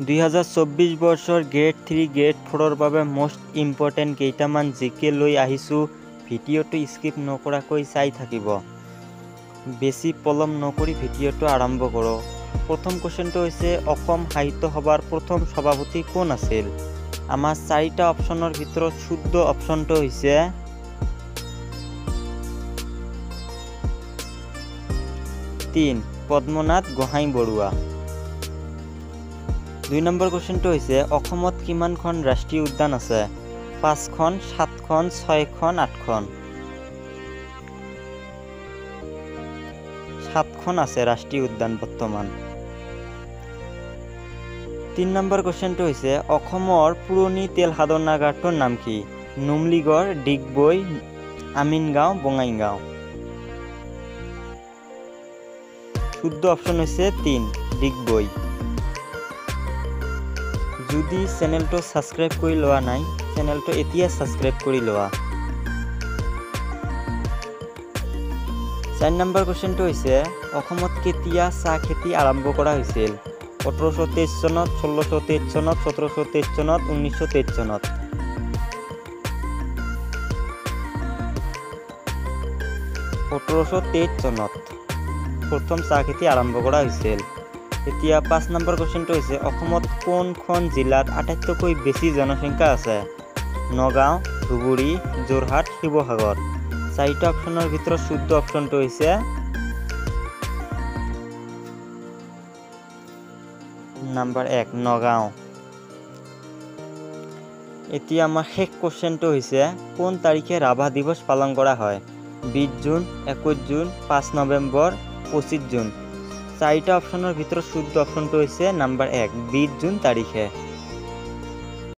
2024 বৰ্ষৰ grade 3 grade 4ৰ বাবে most important কেইটামান জিকে লৈ আহিছোঁ। ভিডিঅ'টো স্কিপ নকৰাকৈ চাই থাকিব। বেছি পলম নকৰি ভিডিঅ'টো আৰম্ভ কৰোঁ। প্ৰথম কোৱেশ্চনটো হৈছে অসম সাহিত্য সভাৰ প্ৰথম সভাপতি কোন আছিল? আমাৰ চাৰিটা অপশ্যনৰ ভিতৰত শুদ্ধ অপশ্যনটো হৈছে পদ্মনাথ গোহাঞিবৰুৱা। 2 নম্বৰ কোৱেশ্চনটো হৈছে অসমত কিমানখন ৰাষ্ট্ৰীয় উদ্যান আছে? 5খন, 7খন, 6খন, 8খন। 7খন আছে ৰাষ্ট্ৰীয় উদ্যান বৰ্তমান। 3 নম্বৰ কোৱেশ্চনটো হৈছে অসমৰ পুৰণি তেল সাধনাগাৰটোৰ নাম কি? নুমলীগড়, ডিগবৈ, আমিনগাঁও, বঙাইগাঁও। শুদ্ধ অপশ্যন হৈছে 3 ডিগবৈ। যদি চেনেলটো সাবস্ক্ৰাইব কৰি লোৱা নাই, চেনেলটো এতিয়া সাবস্ক্ৰাইব কৰি লোৱা। 4 নম্বৰ কোৱেশ্চনটো হৈছে অসমত কেতিয়া চাহ খেতি আৰম্ভ কৰা হৈছিল? 1823 চনত, 1623 চনত, 1723 চনত, 1923 চনত। 1823 চনত প্ৰথম চাহ খেতি আৰম্ভ কৰা হৈছিল। এতিয়া 5 নম্বৰ কোৱেশ্চনটো হৈছে অসমত কোনখন জিলাত আটাইতকৈ বেছি জনসংখ্যা আছে? নগাঁও, ধুবুৰী, যোৰহাট, শিৱসাগৰ। 4টা অপশ্যনৰ ভিতৰত শুদ্ধ অপশ্যনটো হৈছে নম্বৰ 1 নগাঁও। এতিয়া আমাৰ শেষ কোৱেশ্চনটো হৈছে কোন তাৰিখে ৰাভা দিৱস পালন কৰা হয়? 20 জুন, 21 জুন, 5 নৱেম্বৰ, 25 জুন। 4টা অপশ্যনৰ ভিতৰত শুদ্ধ অপশ্যনটো হৈছে নম্বৰ 1 20 জুন তাৰিখে।